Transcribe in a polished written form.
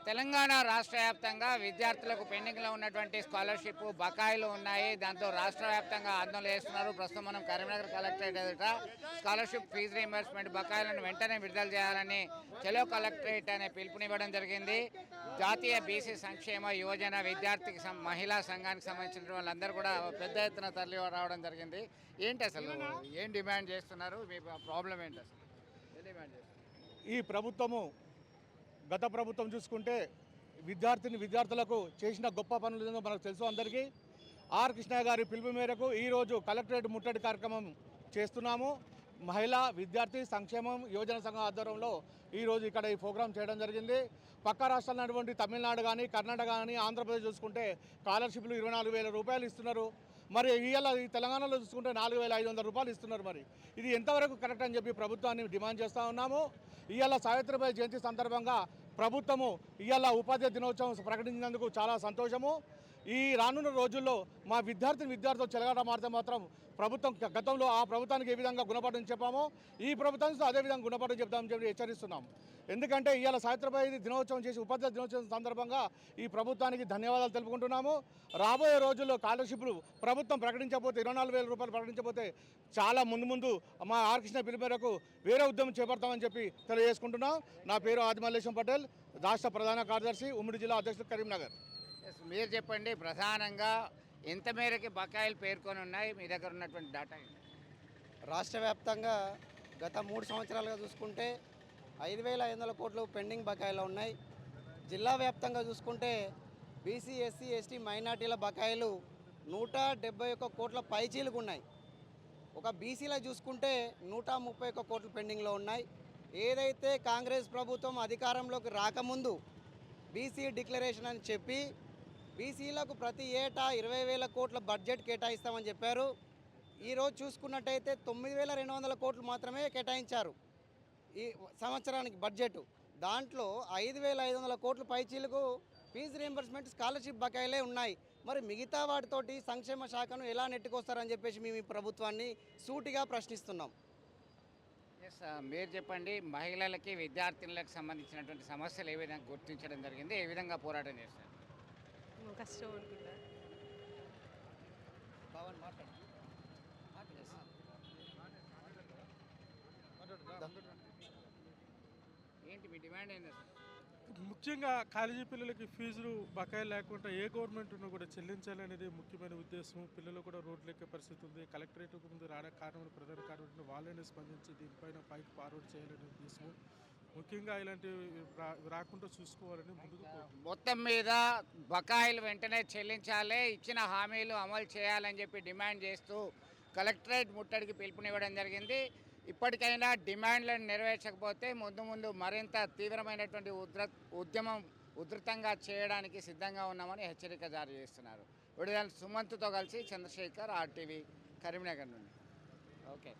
తెలంగాణ రాష్ట్ర వ్యాప్తంగా విద్యార్థులకు పెండింగ్లో ఉన్నటువంటి స్కాలర్షిప్ బకాయిలు ఉన్నాయి. దాంతో రాష్ట్ర వ్యాప్తంగా ఆందోళన చేస్తున్నారు. ప్రస్తుతం మనం కరీంనగర్ కలెక్టరేట్ ఎదుట స్కాలర్షిప్ ఫీజు రీయింబర్స్మెంట్ బకాయిలను వెంటనే విడుదల చేయాలని చెలో కలెక్టరేట్ అనే పిలుపునివ్వడం జరిగింది. జాతీయ బీసీ సంక్షేమ యువజన విద్యార్థి మహిళా సంఘానికి సంబంధించిన వాళ్ళందరూ కూడా పెద్ద ఎత్తున తరలి రావడం జరిగింది. ఏంటి అసలు ఏం డిమాండ్ చేస్తున్నారు? మీ ప్రాబ్లం ఏంటి అసలు? ఏం డిమాండ్ చేస్తున్నారు? ఈ ప్రభుత్వము గత ప్రభుత్వం చూసుకుంటే విద్యార్థులకు చేసిన గొప్ప పనులు ఏదో మనకు తెలుసు అందరికీ. ఆర్ కృష్ణయ్య గారి పిలుపు మేరకు ఈరోజు కలెక్టరేట్ ముట్టడి కార్యక్రమం చేస్తున్నాము. మహిళా విద్యార్థి సంక్షేమం యువజన సంఘం ఆధ్వర్యంలో ఈరోజు ఇక్కడ ఈ ప్రోగ్రాం చేయడం జరిగింది. పక్క రాష్ట్రాలైనటువంటి తమిళనాడు కానీ కర్ణాటక కానీ ఆంధ్రప్రదేశ్ చూసుకుంటే స్కాలర్షిప్లు 24,000 రూపాయలు ఇస్తున్నారు. మరి ఇవాళ ఈ తెలంగాణలో చూసుకుంటే 4,500 రూపాయలు ఇస్తున్నారు. మరి ఇది ఎంతవరకు కరెక్ట్ అని చెప్పి ప్రభుత్వాన్ని డిమాండ్ చేస్తూ ఉన్నాము. ఇవాళ సావిత్రిబాయి జయంతి సందర్భంగా ప్రభుత్వము ఇవాళ ఉపాధ్యాయ దినోత్సవం ప్రకటించినందుకు చాలా సంతోషము. ఈ రానున్న రోజుల్లో మా విద్యార్థులు చెలగాట మారితే మాత్రం ప్రభుత్వం గతంలో ఆ ప్రభుత్వానికి ఏ విధంగా గుణపాఠం చెప్పామో ఈ ప్రభుత్వానికి అదేవిధంగా గుణపాఠం చెప్తామని చెప్పి హెచ్చరిస్తున్నాం. ఎందుకంటే ఇవాళ సావిత్రిబాయి దినోత్సవం చేసి ఉపాధ్యాయ దినోత్సవం సందర్భంగా ఈ ప్రభుత్వానికి ధన్యవాదాలు తెలుపుకుంటున్నాము. రాబోయే రోజుల్లో స్కాలర్షిప్లు ప్రభుత్వం ప్రకటించకపోతే 24,000 రూపాయలు ప్రకటించకపోతే చాలా ముందు మా ఆర్ కృష్ణ పిలుపు మేరకు వేరే ఉద్యమం చేపడతామని చెప్పి తెలియజేసుకుంటున్నాం. నా పేరు ఆదిమల్లేశం పటేల్, రాష్ట్ర ప్రధాన కార్యదర్శి, ఉమ్మడి జిల్లా అధ్యక్షుడు, కరీంనగర్. మీరు చెప్పండి, ప్రధానంగా ఎంత మేరకి బకాయిలు పేర్కొని ఉన్నాయి? మీ దగ్గర ఉన్నటువంటి డేటా ఏంటి? రాష్ట్ర వ్యాప్తంగా గత 3 సంవత్సరాలుగా చూసుకుంటే 5,500 కోట్లు పెండింగ్ బకాయిలు ఉన్నాయి. జిల్లా వ్యాప్తంగా చూసుకుంటే బీసీ, ఎస్సీ, ఎస్టీ, మైనార్టీల బకాయిలు 171 కోట్ల పైచీలకు ఉన్నాయి. ఒక బీసీలో చూసుకుంటే 131 కోట్లు పెండింగ్లో ఉన్నాయి. ఏదైతే కాంగ్రెస్ ప్రభుత్వం అధికారంలోకి రాకముందు బీసీ డిక్లరేషన్ అని చెప్పి బీసీలకు ప్రతి ఏటా 20,000 కోట్ల బడ్జెట్ కేటాయిస్తామని చెప్పారు. ఈరోజు చూసుకున్నట్టయితే 9,200 కోట్లు మాత్రమే కేటాయించారు ఈ సంవత్సరానికి బడ్జెట్. దాంట్లో 5,500 కోట్ల పైచీలకు ఫీజు రీయింబర్స్మెంట్ స్కాలర్షిప్ బకాయిలే ఉన్నాయి. మరి మిగతా వాటితోటి సంక్షేమ శాఖను ఎలా నెట్టుకొస్తారని చెప్పేసి మేము ఈ ప్రభుత్వాన్ని సూటిగా ప్రశ్నిస్తున్నాం. మీరు చెప్పండి, మహిళలకి విద్యార్థినులకు సంబంధించినటువంటి సమస్యలు ఏ విధంగా గుర్తించడం జరిగింది, ఏ విధంగా పోరాటం చేస్తారు? కష్టం అనుకుంటా. ఏంటి మీ డిమాండ్ ఏంటి? ముఖ్యంగా కాలేజీ పిల్లలకి ఫీజులు బకాయిలు లేకుండా ఏ గవర్నమెంట్ ఉన్నా కూడా చెల్లించాలనేది ముఖ్యమైన ఉద్దేశం. పిల్లలు కూడా రోడ్లు ఎక్కే పరిస్థితి ఉంది. కలెక్టరేట్ ముందు కారణం ప్రధాన కారణం వాళ్ళని స్పందించి దీనిపైన పైకి ఫార్వర్డ్ చేయాలనే ఉద్దేశం. ముఖ్యంగా ఇలాంటివి రాకుండా చూసుకోవాలని ముందుకు మొత్తం మీద బకాయిలు వెంటనే చెల్లించాలి, ఇచ్చిన హామీలు అమలు చేయాలని చెప్పి డిమాండ్ చేస్తూ కలెక్టరేట్ ముట్టడికి పిలుపునివ్వడం జరిగింది. ఇప్పటికైనా డిమాండ్లను నెరవేర్చకపోతే ముందు మరింత తీవ్రమైనటువంటి ఉద్యమం ఉధృతంగా చేయడానికి సిద్ధంగా ఉన్నామని హెచ్చరిక జారీ చేస్తున్నారు. విడుదల సుమంత్తో కలిసి చంద్రశేఖర్, RTV, కరీంనగర్ నుండి. ఓకే.